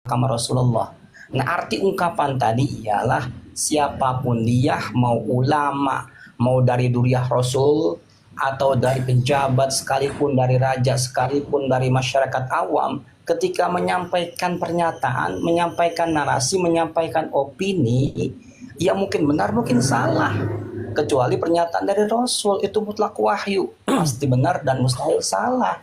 sama Rasulullah. Nah, arti ungkapan tadi ialah siapapun dia, mau ulama, mau dari duriah Rasul, atau dari pejabat sekalipun, dari raja sekalipun, dari masyarakat awam, ketika menyampaikan pernyataan, menyampaikan narasi, menyampaikan opini, ya mungkin benar, mungkin salah. Kecuali pernyataan dari Rasul itu mutlak wahyu, pasti benar dan mustahil salah.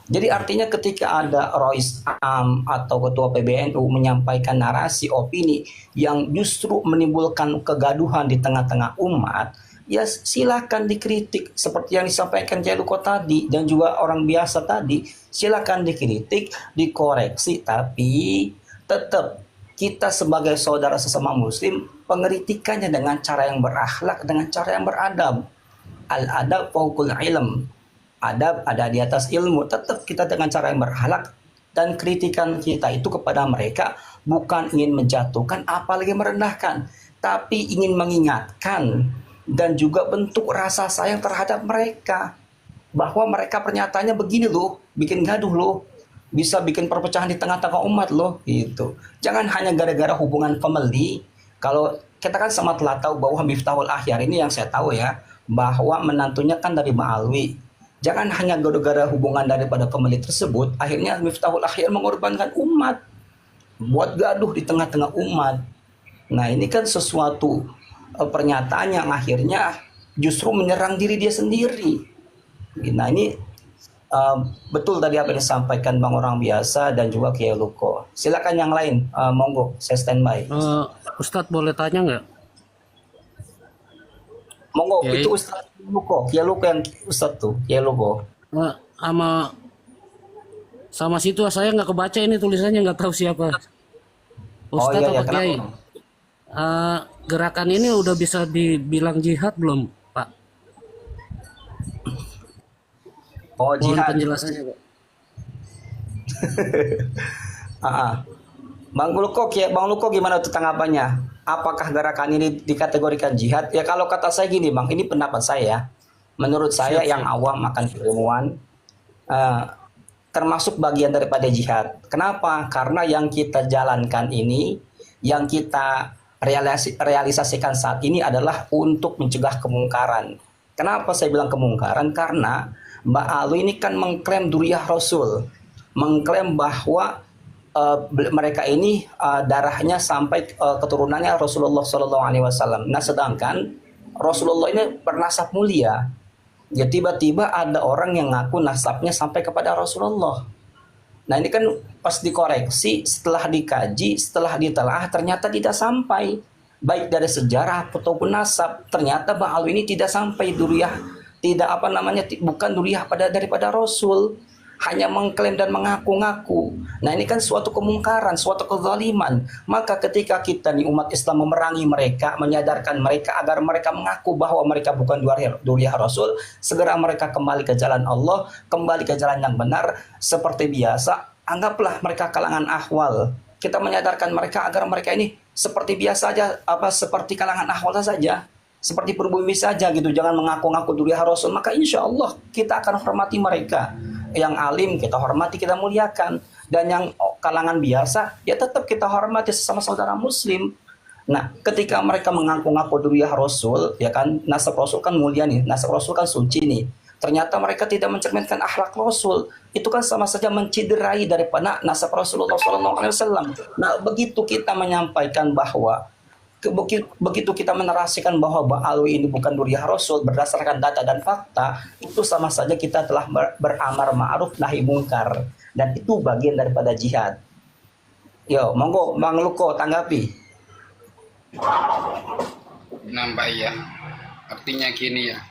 Jadi artinya ketika ada Rois Am atau Ketua PBNU menyampaikan narasi opini yang justru menimbulkan kegaduhan di tengah-tengah umat, ya silakan dikritik seperti yang disampaikan Jaluko tadi dan juga orang biasa tadi, silakan dikritik, dikoreksi, tapi tetap kita sebagai saudara sesama muslim pengeritikannya dengan cara yang berakhlak, dengan cara yang beradab. Al-adab fauqul ilm, adab ada di atas ilmu. Tetap kita dengan cara yang berakhlak, dan kritikan kita itu kepada mereka bukan ingin menjatuhkan apalagi merendahkan, tapi ingin mengingatkan dan juga bentuk rasa sayang terhadap mereka, bahwa mereka pernyataannya begini loh, bikin gaduh loh, bisa bikin perpecahan di tengah-tengah umat loh, gitu. Jangan hanya gara-gara hubungan family. Kalau kita kan sama telah tahu bahwa Miftahul Ahyar ini, yang saya tahu ya, bahwa menantunya kan dari Ma'alwi. Jangan hanya gara-gara hubungan daripada family tersebut, akhirnya Miftahul Ahyar mengorbankan umat, buat gaduh di tengah-tengah umat. Nah, ini kan sesuatu pernyataan yang akhirnya justru menyerang diri dia sendiri. Nah, ini betul tadi apa yang disampaikan Bang Orang Biasa dan juga Kiai Luko. Silakan yang lain, monggo, saya standby. Ustadz boleh tanya nggak? Monggo, Kiai, itu Ustadz Luko, Kiai Luko yang Ustadz tuh, Kiai Luko. sama sama situ saya nggak kebaca ini tulisannya, nggak tahu siapa. Oh iya Ustadz ya, apa Kiai? kenapa? Gerakan ini udah bisa dibilang jihad belum, Pak? Oh, Mohon jihad. penjelasannya, Pak. Ah, ah. Bang Luko gimana tuh tanggapannya? Apakah gerakan ini dikategorikan jihad? Ya kalau kata saya gini Bang, ini pendapat saya. Menurut saya Siap, yang siap. awam akan ilmuwan, eh, termasuk bagian daripada jihad. Kenapa? Karena yang kita jalankan ini, yang kita realisasikan saat ini adalah untuk mencegah kemungkaran. Kenapa saya bilang kemungkaran? Karena Mbak Alu ini kan mengklaim Duriyah Rasul, mengklaim bahwa mereka ini darahnya sampai keturunannya Rasulullah Shallallahu Alaihi Wasallam. Nah, sedangkan Rasulullah ini bernasab mulia. Ya tiba-tiba ada orang yang ngaku nasabnya sampai kepada Rasulullah. Nah, ini kan pas dikoreksi, setelah dikaji, setelah ditelaah, ternyata tidak sampai. Baik dari sejarah ataupun nasab, ternyata Ba'al ini tidak sampai duriyah, tidak apa namanya, bukan duriyah daripada Rasul. Hanya mengklaim dan mengaku-ngaku. Nah, ini kan suatu kemungkaran, suatu kezaliman. Maka ketika kita nih umat Islam memerangi mereka, menyadarkan mereka agar mereka mengaku bahwa mereka bukan duriyah Rasul, segera mereka kembali ke jalan Allah, kembali ke jalan yang benar. Seperti biasa, anggaplah mereka kalangan ahwal. Kita menyadarkan mereka agar mereka ini seperti biasa aja, seperti kalangan ahwal saja, seperti pribumi saja gitu. Jangan mengaku-ngaku duriyah Rasul. Maka insya Allah kita akan hormati mereka. Yang alim kita hormati, kita muliakan, dan yang kalangan biasa ya tetap kita hormati sesama saudara muslim. Nah, ketika mereka mengaku-ngaku duriyah Rasul, ya kan, nasab Rasul kan mulia nih, nasab Rasul kan suci nih, ternyata mereka tidak mencerminkan akhlak Rasul, itu kan sama saja menciderai daripada nasab Rasulullah SAW. Nah, begitu kita menyampaikan bahwa begitu kita menarasikan bahwa Ba'alwi ini bukan duriyah Rasul berdasarkan data dan fakta, itu sama saja kita telah beramar ma'ruf nahi mungkar, dan itu bagian daripada jihad. Yo, monggo Bang Luko tanggapi. Nambah ya, artinya gini ya,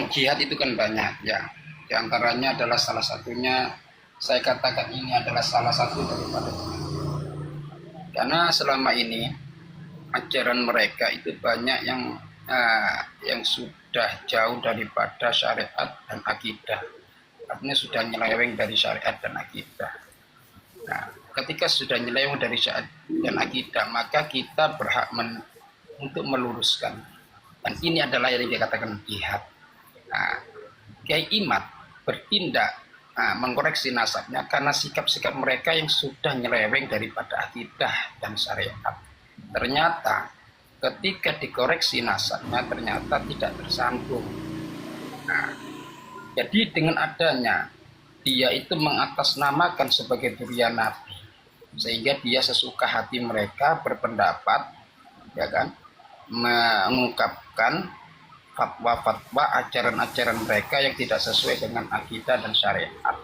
jihad itu kan banyak ya. Di antaranya adalah salah satunya, saya katakan ini adalah salah satu daripada jihad. Karena selama ini ajaran mereka itu banyak yang sudah jauh daripada syariat dan akidah. Artinya sudah nyeleweng dari syariat dan akidah. Nah, ketika sudah nyeleweng dari syariat dan akidah, maka kita berhak untuk meluruskan. Dan ini adalah yang dikatakan jihad. Nah, Kiai Imad bertindak mengkoreksi nasabnya karena sikap-sikap mereka yang sudah nyeleweng daripada akidah dan syariat. Ternyata ketika dikoreksi nasabnya ternyata tidak tersambung. Nah, jadi dengan adanya dia itu mengatasnamakan sebagai durian Nabi, sehingga dia sesuka hati mereka berpendapat, ya kan, mengungkapkan fatwa-fatwa ajaran-ajaran mereka yang tidak sesuai dengan akidah dan syariat.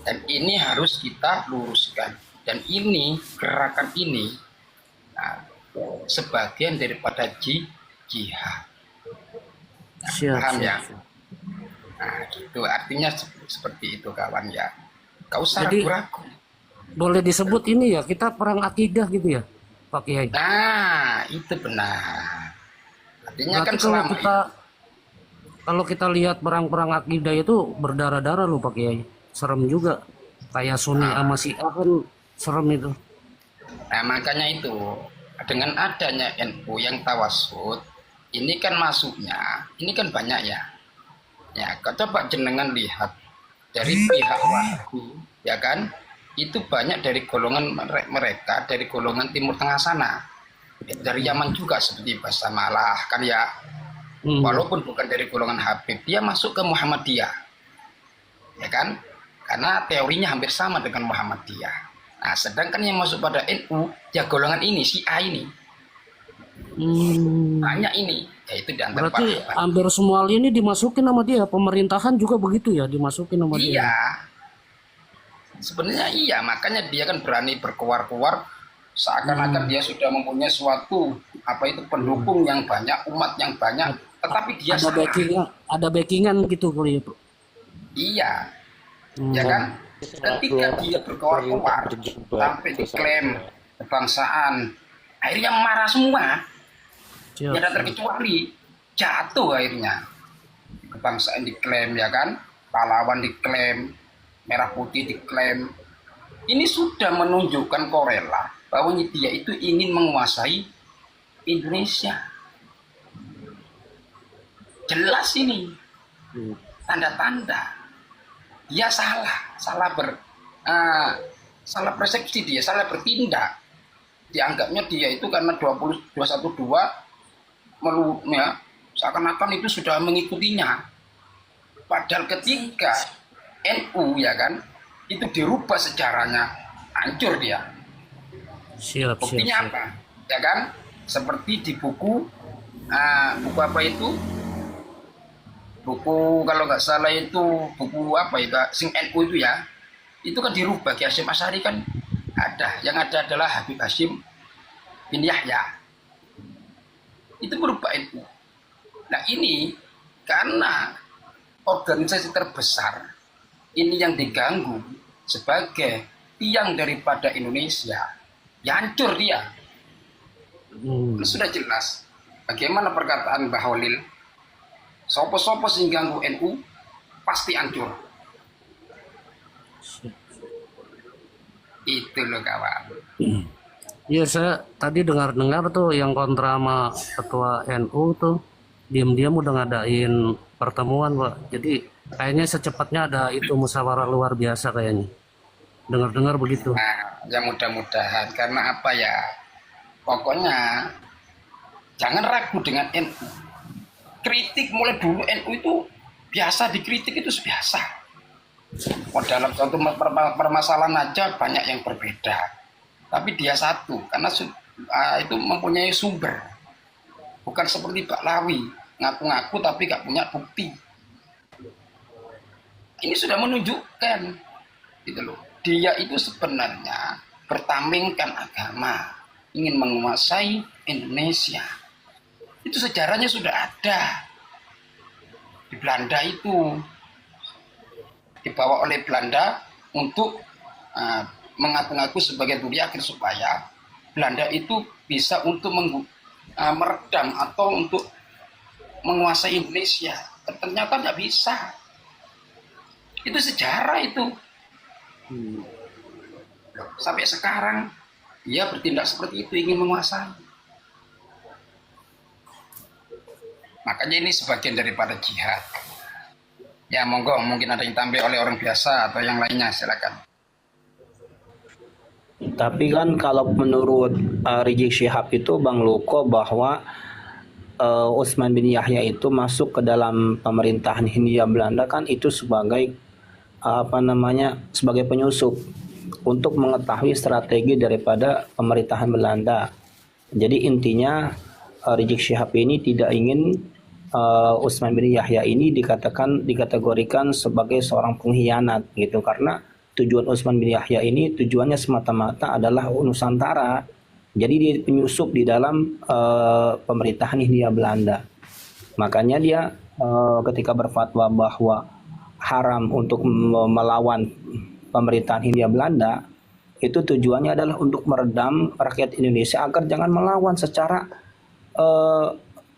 Dan ini harus kita luruskan. Dan ini, gerakan ini sebagian daripada jihad. Siap, Paham siap, ya? siap. Nah, gitu. Artinya seperti itu kawan ya. Gak usah Jadi ragu-ragu. boleh disebut ini ya, kita perang akidah gitu ya, Pak Kiai. Nah, itu benar. Artinya kan Berarti kalau selama kita lihat perang-perang akidah itu berdarah-darah loh Pak Kiai. Serem juga. Kayak Sunni sama Syiah kan serem itu. Nah, makanya itu dengan adanya NU yang tawasud, ini kan masuknya, ini kan banyak ya. Ya, coba jenengan lihat dari pihak Wahabi, ya kan? Itu banyak dari golongan mereka dari golongan Timur Tengah sana. Dari Yaman juga seperti Basamalah kan ya. Walaupun bukan dari golongan Habib, dia masuk ke Muhammadiyah. Ya kan? Karena teorinya hampir sama dengan Muhammadiyah. Nah, sedangkan yang masuk pada NU, ya golongan ini, Syiah ini. Banyak ini, yaitu di antara Berarti para hampir semua ini dimasukin sama dia. Pemerintahan juga begitu ya, dimasukin sama dia. Iya. Sebenarnya iya, makanya dia kan berani berkeluar-keluar seakan-akan dia sudah mempunyai suatu apa itu pendukung yang banyak, umat yang banyak, tetapi dia Ada backingan, ada backingan gitu kali itu. Iya. Ya kan? Ketika dia berkeluar-keluar sampai diklaim kebangsaan, akhirnya marah semua. Siap, Tidak siap. terkecuali jatuh akhirnya. Kebangsaan diklaim ya kan? Pahlawan diklaim, merah putih diklaim. Ini sudah menunjukkan korela bahwa dia itu ingin menguasai Indonesia. Jelas ini tanda-tanda. Dia salah persepsi, dia salah bertindak. Dianggapnya dia itu karena 21212 ya, seakan-akan itu sudah mengikutinya. Padahal ketika NU ya kan, itu dirubah sejarahnya, hancur dia. Siap, siap, Buktinya siap. apa? Ya kan? Seperti di buku apa itu? Buku kalau nggak salah itu buku apa ya? Sing NU itu ya. Itu kan dirubah. Ki Hasyim Asy'ari kan ada. Yang ada adalah Habib Hasyim bin Yahya. Itu berubah NU. Nah ini karena organisasi terbesar ini yang diganggu sebagai tiang daripada Indonesia, ya hancur dia. Sudah jelas bagaimana perkataan Mbah Holil, sopo-sopo sing ganggu NU pasti hancur. Itu loh kawan. Iya, saya tadi dengar-dengar tuh yang kontra sama ketua NU tuh diam-diam udah ngadain pertemuan, Pak. Jadi kayaknya secepatnya ada itu musyawarah luar biasa kayaknya. Dengar-dengar begitu. Nah, ya mudah-mudahan karena apa ya? Pokoknya jangan ragu dengan NU. Kritik mulai dulu NU itu biasa, dikritik itu biasa. Dalam suatu permasalahan aja banyak yang berbeda. Tapi dia satu karena itu mempunyai sumber. Bukan seperti Baklawi, ngaku-ngaku tapi gak punya bukti. Ini sudah menunjukkan gitu loh. Dia itu sebenarnya bertamengkan agama, ingin menguasai Indonesia. Itu sejarahnya sudah ada. Di Belanda itu dibawa oleh Belanda untuk mengaku-ngaku sebagai duri akhir supaya Belanda itu bisa untuk meredam atau untuk menguasai Indonesia. Ternyata nggak bisa. Itu sejarah itu. Sampai sekarang dia bertindak seperti itu, ingin menguasai. Makanya ini sebagian daripada jihad. Ya monggo, mungkin ada yang tambah oleh orang biasa atau yang lainnya, silakan. Tapi kan kalau menurut Rizik Syihab itu Bang Luko bahwa Utsman bin Yahya itu masuk ke dalam pemerintahan Hindia Belanda kan itu sebagai sebagai penyusup untuk mengetahui strategi daripada pemerintahan Belanda. Jadi intinya Rizik Syihab ini tidak ingin Utsman bin Yahya ini dikategorikan sebagai seorang pengkhianat gitu, karena tujuan Utsman bin Yahya ini tujuannya semata-mata adalah Nusantara. Jadi dia penyusup di dalam pemerintahan Hindia Belanda. Makanya dia ketika berfatwa bahwa haram untuk melawan pemerintahan Hindia Belanda, itu tujuannya adalah untuk meredam rakyat Indonesia agar jangan melawan secara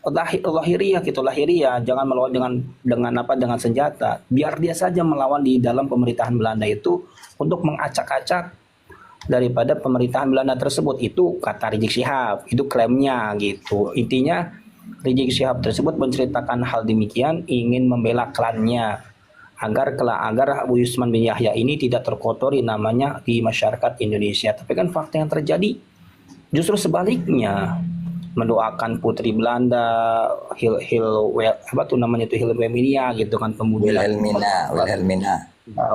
lahiriah, jangan melawan dengan senjata. Biar dia saja melawan di dalam pemerintahan Belanda itu untuk mengacak-acak daripada pemerintahan Belanda tersebut. Itu kata Rizik Syihab, itu klaimnya gitu. Intinya Rizik Syihab tersebut menceritakan hal demikian ingin membela klannya agar Abu Utsman bin Yahya ini tidak terkotori namanya di masyarakat Indonesia. Tapi kan fakta yang terjadi justru sebaliknya, mendoakan putri Belanda Wilhelmina gitu kan, kemudian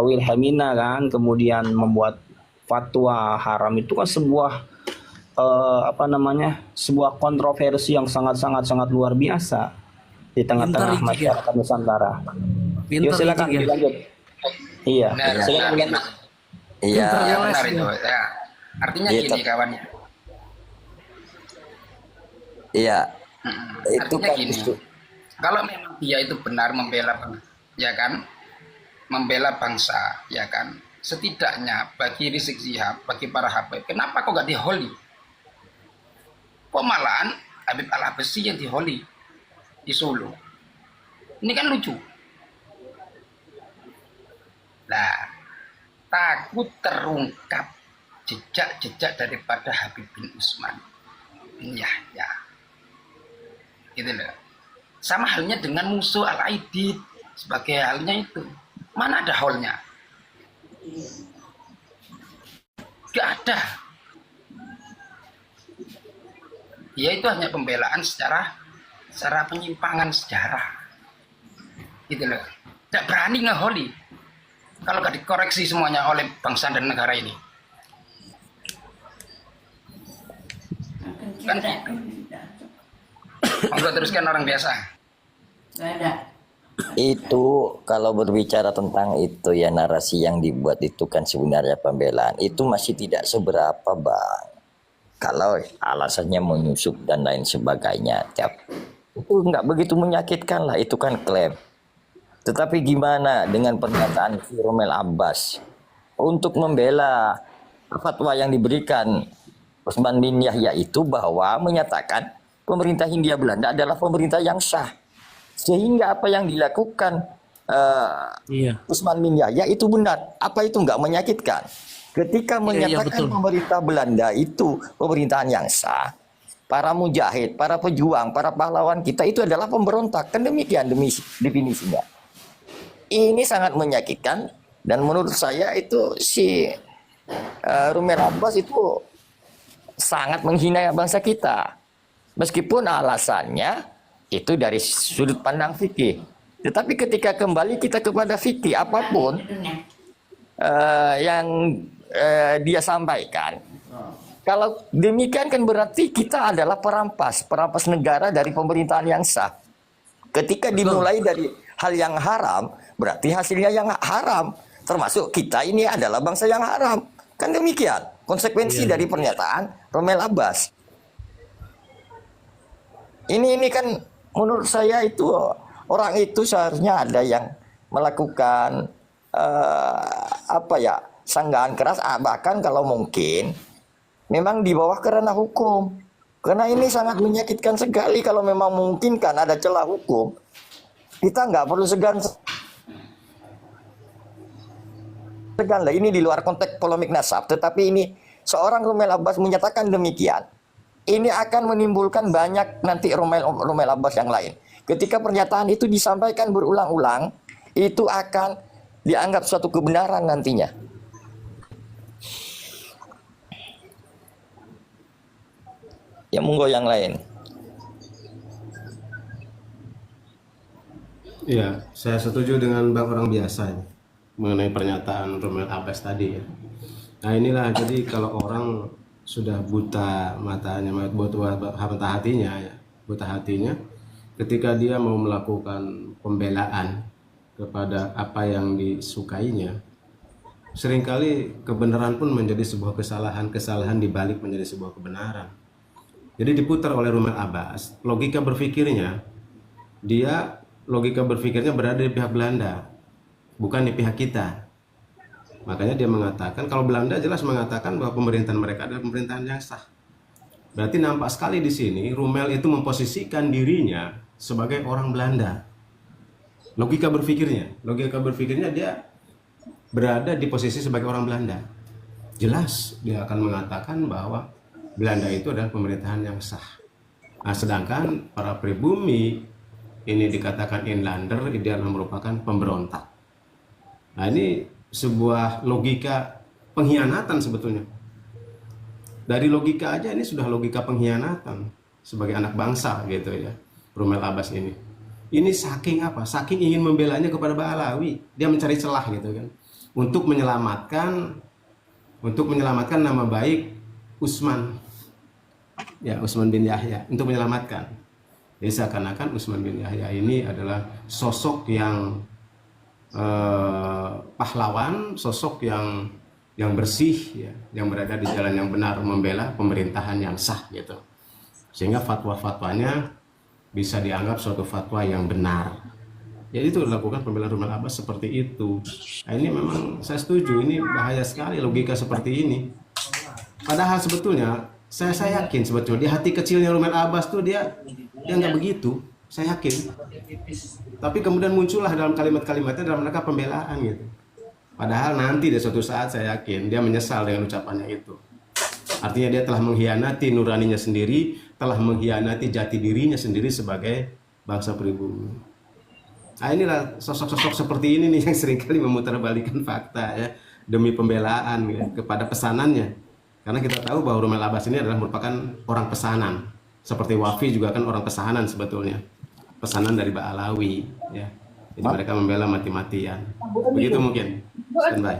Wilhelmina kan, kemudian membuat fatwa haram. Itu kan sebuah sebuah kontroversi yang sangat luar biasa di tengah-tengah masyarakat Nusantara. Yuk silakan dilanjut. Iya, silakan dilanjut. Iya, Benar itu. Ya. Artinya gini kawan. Iya, itu Artinya kan gini, kalau memang dia itu benar membela, ya kan, membela bangsa, ya kan, setidaknya bagi Rizik Syihab, bagi para Habib, kenapa kok gak diholi? Kok malahan Habib Al-Habsyi yang diholi di Solo? Ini kan lucu. Nah, takut terungkap jejak-jejak daripada Habib bin Utsman bin Yahya. Gitu loh. Sama halnya dengan musuh Al-Aidid, sebagai halnya itu. Mana ada holnya? Gak ada. Dia itu hanya pembelaan secara penyimpangan sejarah. Gitu loh. Tidak berani ngeholi kalau gak dikoreksi semuanya oleh bangsa dan negara ini. Kan gitu. Monggo teruskan orang biasa. Gak ada. itu kalau berbicara tentang itu ya, narasi yang dibuat itu kan sebenarnya pembelaan. Itu masih tidak seberapa, Bang. Kalau alasannya menyusup dan lain sebagainya, itu nggak begitu menyakitkan lah, itu kan klaim. Tetapi gimana dengan pernyataan Romel Abbas untuk membela fatwa yang diberikan Utsman bin Yahya itu, bahwa menyatakan pemerintah Hindia Belanda adalah pemerintah yang sah, sehingga apa yang dilakukan Utsman bin Yahya itu benar. Apa itu nggak menyakitkan? Ketika menyatakan pemerintah Belanda itu pemerintahan yang sah, para mujahid, para pejuang, para pahlawan kita itu adalah pemberontak. Kan demikian definisinya. Ini sangat menyakitkan, dan menurut saya itu si Romel Abbas itu sangat menghina bangsa kita. Meskipun alasannya itu dari sudut pandang fikih. Tetapi ketika kembali kita kepada fikih, apapun yang dia sampaikan, kalau demikian kan berarti kita adalah perampas negara dari pemerintahan yang sah. Ketika dimulai dari hal yang haram, berarti hasilnya yang haram. Termasuk kita ini adalah bangsa yang haram. Kan demikian konsekuensi dari pernyataan Romel Abbas. Ini kan menurut saya itu orang itu seharusnya ada yang melakukan sanggahan keras, bahkan kalau mungkin memang di bawah kerana hukum. Karena ini sangat menyakitkan sekali kalau memang mungkin kan ada celah hukum. Kita nggak perlu segan lah, ini di luar konteks polemik nasab, tetapi ini seorang Romel Abbas menyatakan demikian. Ini akan menimbulkan banyak nanti Romel Abbas yang lain. Ketika pernyataan itu disampaikan berulang-ulang, itu akan dianggap suatu kebenaran nantinya. Ya monggo yang lain. Iya, saya setuju dengan Bang Orang Biasa ya, mengenai pernyataan Romel Abbas tadi ya. Nah inilah, jadi kalau orang sudah buta matanya, buta hatinya ya, buta hatinya, ketika dia mau melakukan pembelaan kepada apa yang disukainya, seringkali kebenaran pun menjadi sebuah kesalahan, kesalahan dibalik menjadi sebuah kebenaran. Jadi diputar oleh Romel Abbas, logika berpikirnya berada di pihak Belanda, bukan di pihak kita. Makanya dia mengatakan, kalau Belanda jelas mengatakan bahwa pemerintahan mereka adalah pemerintahan yang sah. Berarti nampak sekali di sini Rommel itu memposisikan dirinya sebagai orang Belanda. Logika berpikirnya dia berada di posisi sebagai orang Belanda. Jelas dia akan mengatakan bahwa Belanda itu adalah pemerintahan yang sah. Nah, sedangkan para pribumi ini dikatakan inlander, dia merupakan pemberontak. Nah, ini sebuah logika pengkhianatan sebetulnya. Dari logika aja ini sudah logika pengkhianatan sebagai anak bangsa gitu ya. Romel Abbas ini. Ini saking apa? Saking ingin membelanya kepada Ba'alawi. Dia mencari celah gitu kan. Untuk menyelamatkan nama baik Utsman. Ya, Utsman bin Yahya, untuk menyelamatkan. Jadi seakan-akan Utsman bin Yahya ini adalah sosok yang pahlawan, sosok yang bersih ya, yang berada di jalan yang benar, membela pemerintahan yang sah gitu. Sehingga fatwa-fatwanya bisa dianggap suatu fatwa yang benar. Jadi itu dilakukan pembelaan Romel Abbas seperti itu. Nah, ini memang saya setuju, ini bahaya sekali logika seperti ini. Padahal sebetulnya saya yakin sebetulnya di hati kecilnya Romel Abbas tuh dia nggak begitu, saya yakin. Tapi kemudian muncullah dalam kalimat-kalimatnya dalam rangka pembelaan gitu. Padahal nanti di suatu saat saya yakin dia menyesal dengan ucapannya itu. Artinya dia telah mengkhianati nuraninya sendiri, telah mengkhianati jati dirinya sendiri sebagai bangsa pribumi. Nah inilah sosok-sosok seperti ini nih yang seringkali memutarbalikkan fakta ya, demi pembelaan ya, kepada pesanannya. Karena kita tahu bahwa Romel Abbas ini adalah merupakan orang pesanan. Seperti Wafi juga kan orang pesanan sebetulnya. Pesanan dari Ba'alawi ya. Jadi mereka membela mati-matian. Begitu mungkin. Standby.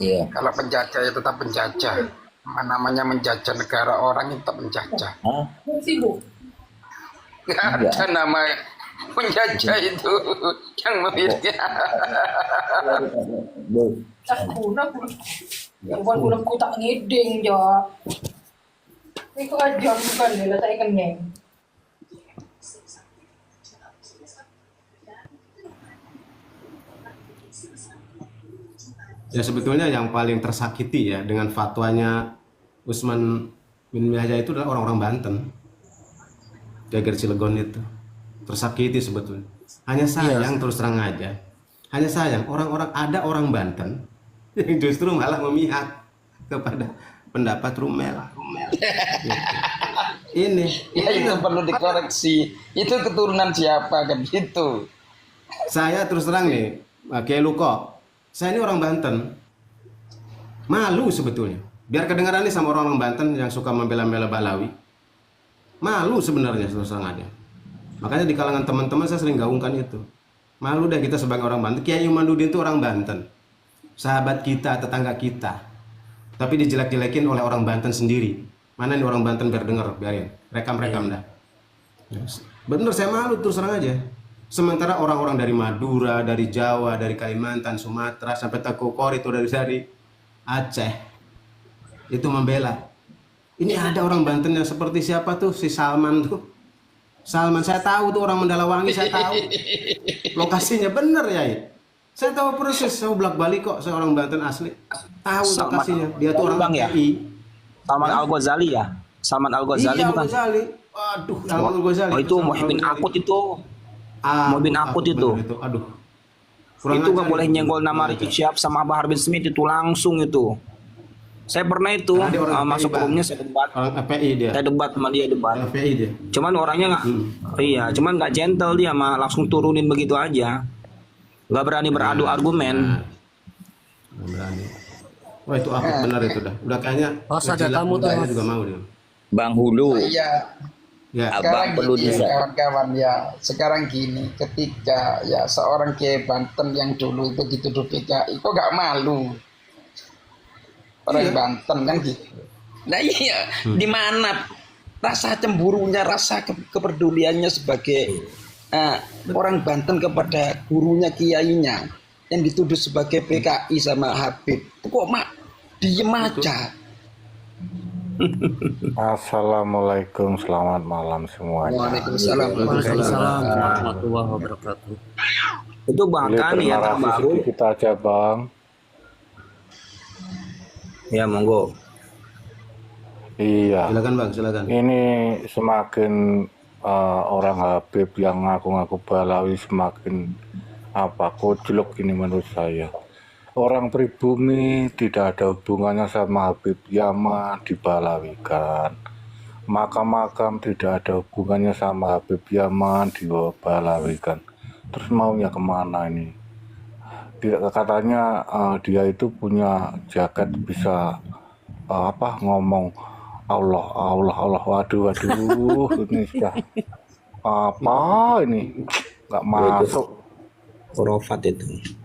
Iya. Kalau penjajah ya tetap penjajah. Namanya menjajah negara orang itu tetap penjajah. Nggak ada nama penjajah itu yang memiliki. Bukan guna ku tak ngiding jo. Itu aja bukan ya, saya kenyang. Ya sebetulnya yang paling tersakiti ya dengan fatwanya Utsman bin Yahya itu adalah orang-orang Banten. Jagar Cilegon itu. Tersakiti sebetulnya. Hanya sayang terus terang aja. Hanya sayang ada orang Banten yang justru malah memihak kepada pendapat Rommel. Ini Ya itu perlu dikoreksi. Itu keturunan siapa kan gitu. saya terus terang nih, Kiai Luko. Saya ini orang Banten. Malu sebetulnya. Biar kedengaran nih sama orang-orang Banten yang suka membela-bela Ba'alawi. Malu sebenarnya terus terang aja. Makanya di kalangan teman-teman saya sering gaungkan itu. Malu deh kita sebagai orang Banten. Kiai Imanuddin itu orang Banten. Sahabat kita, tetangga kita. Tapi dijelek-jelekin oleh orang Banten sendiri. Mana nih orang Banten biar denger, biarin. Rekam-rekam dah. Bener saya malu terus terang aja. Sementara orang-orang dari Madura, dari Jawa, dari Kalimantan, Sumatera, sampai Takukor itu dari Aceh. Itu membela. Ini ada orang Banten yang seperti siapa tuh? Si Salman tuh. Salman, saya tahu tuh orang Mendalawangi, saya tahu. Lokasinya bener ya. Saya tahu persis, saya bolak-balik kok, saya orang Banten asli. Tahu lokasinya. Dia tuh orang TI. Salman Al-Ghazali ya? Salman Al-Ghazali Iya, bukan? Al-Ghazali. Waduh, Salman Al-Ghazali. Oh itu Muhyiddin Akut itu. Muhyiddin Akut itu. Aduh. Itu nggak boleh nyenggol nama Rizik Syihab sama Bahar bin Smith itu langsung itu. Saya pernah itu Karena dia orang FPI, masuk ke Bang. roomnya, saya debat. Orang FPI dia. Saya debat sama dia, debat. FPI dia. Cuman orangnya nggak, iya, cuman nggak gentle dia, mah langsung turunin begitu aja. Nggak berani beradu argumen. Nggak berani. Wah itu Ahok benar itu dah. Udah kayaknya Oh, ada kecilan tamu tuh, mudanya Mas. juga mau dia. Bang Hulu, Iya. Ya. abang Sekarang perlu gini bisa. kawan-kawan ya, sekarang gini, ketika ya seorang Kiai Banten yang dulu itu dituduh PKI, kok gak malu? Orang Banten kan gitu. Nah iya, di mana rasa cemburunya, rasa kepeduliannya sebagai orang Banten kepada gurunya, kiainya yang dituduh sebagai PKI sama Habib, kok diem aja. Assalamualaikum, selamat malam semuanya. Waalaikumsalam. Waalaikumsalam warahmatullahi wabarakatuh. Itu Pilih bahkan ya narasi terbaru. sedikit aja bang. Ya monggo. Iya, Silakan Bang, silakan. ini semakin orang Habib yang ngaku-ngaku Balawi semakin kojlok ini menurut saya. Orang pribumi tidak ada hubungannya sama Habib Yaman dibalawikan. Makam-makam tidak ada hubungannya sama Habib Yaman dibalawikan. Terus maunya kemana ini? Katanya dia itu punya jaket bisa ngomong Allah, waduh, ini sudah apa ini nggak masuk. Khurafat itu.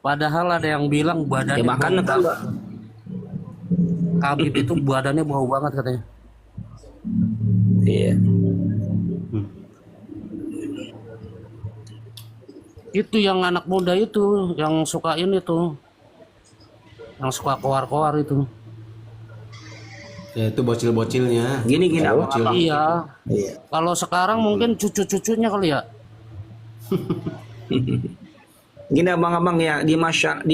Padahal ada yang bilang Ya badannya bahkan bau kan banget. Habib itu badannya bau banget katanya. iya. Itu yang anak muda itu, yang sukain itu, yang suka koar-koar itu. Ya itu bocil-bocilnya. Gini Abang. Iya. Iya. Kalau sekarang mungkin cucu-cucunya kali ya. Gini abang-abang ya, di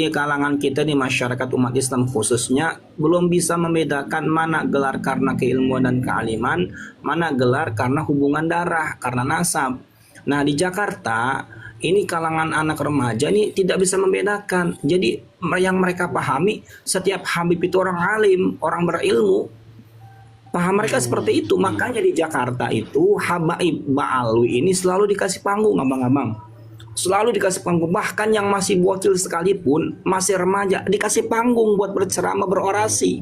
kalangan kita, di masyarakat umat Islam khususnya, belum bisa membedakan mana gelar karena keilmuan dan kealiman, mana gelar karena hubungan darah, karena nasab. Nah di Jakarta ini kalangan anak remaja ini tidak bisa membedakan. Jadi yang mereka pahami, setiap Habib itu orang alim, orang berilmu. Paham mereka seperti itu. Makanya di Jakarta itu Habaib Ba'alwi ini selalu dikasih panggung abang-abang. Selalu dikasih panggung. Bahkan yang masih bocil sekalipun, masih remaja, dikasih panggung buat berceramah, berorasi.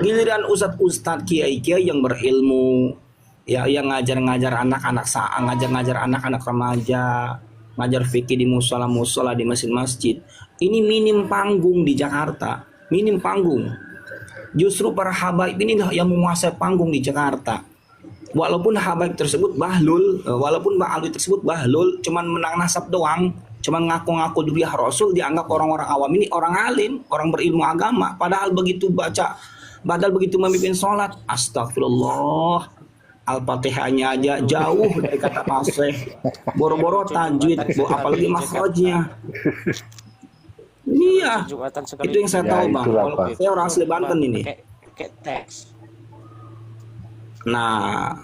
Giliran ustadz-ustadz, kiai-kiai yang berilmu, ya yang ngajar-ngajar anak-anak remaja, ngajar fikih di musola-musola, di masjid-masjid. Ini minim panggung di Jakarta, minim panggung. Justru para habaib ini yang menguasai panggung di Jakarta. Walaupun habaib tersebut bahlul, walaupun ba'alwi tersebut bahlul, cuman menang nasab doang, cuman ngaku-ngaku duriah Rasul, dianggap orang-orang awam ini orang alim, orang berilmu agama. Padahal begitu memimpin sholat, astagfirullah, Al-Fatihahnya aja jauh dari kata fasih, boro-boro tajwid, apalagi makhrajnya. Iya, itu yang saya tahu bang. itulah, Kalau Bang. saya orang asli Banten ini. Nah,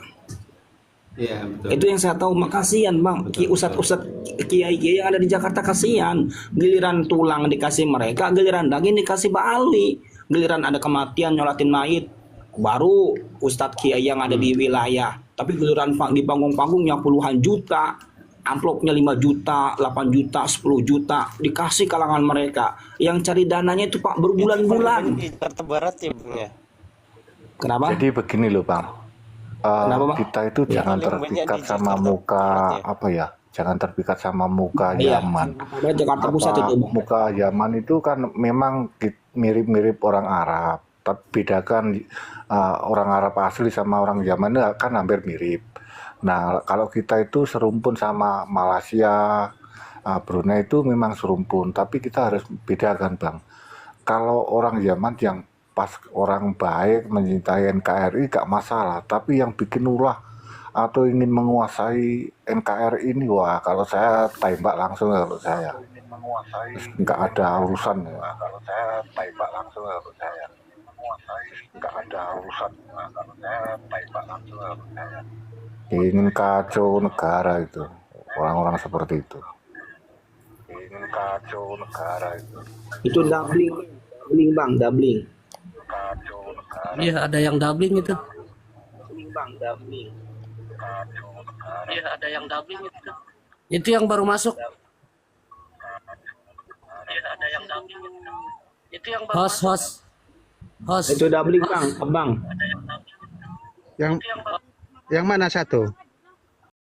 Iya betul. itu yang saya tahu. Makasihan bang, ustadz kiai-kiai yang ada di Jakarta kasihan. Giliran tulang dikasih mereka, giliran daging dikasih Ba'alwi. Giliran ada kematian nyolatin mayit, baru ustadz kiai yang ada di wilayah. Tapi giliran di panggung-panggungnya puluhan juta, amplopnya 5 juta, 8 juta, 10 juta dikasih kalangan mereka. Yang cari dananya itu Pak berbulan-bulan. Jakarta Barat ya Bang ya. Kenapa? Jadi begini loh bang. Kenapa, Bang? Kita itu jangan paling banyak terpikat di sama Jakarta muka Barat ya? jangan terpikat sama muka Iya. Yaman. Ada Jakarta Pusat itu bang. Muka Yaman itu kan memang mirip-mirip orang Arab, tapi bedakan orang Arab asli sama orang Yaman itu kan hampir mirip. Nah kalau kita itu serumpun sama Malaysia, Brunei itu memang serumpun, tapi kita harus bedakan bang. Kalau orang Yaman yang pas orang baik mencintai NKRI gak masalah, tapi yang bikin ulah atau ingin menguasai NKRI ini, wah kalau saya tembak langsung kalau saya. Nggak ada urusan ya. Kalau saya tembak langsung kalau saya. Nggak ada urusan. Kalau saya tembak langsung kalau saya. Ingin kacau negara itu, orang-orang seperti itu. Ingin kacau negara itu. Itu doubling, bang, doubling. Kacau negara. Iya, ada yang doubling itu. Bang, doubling. Iya, ada yang doubling itu. Itu yang baru masuk. Iya, ada yang doubling itu. Itu yang baru host. Itu doubling bang, abang. Yang mana satu?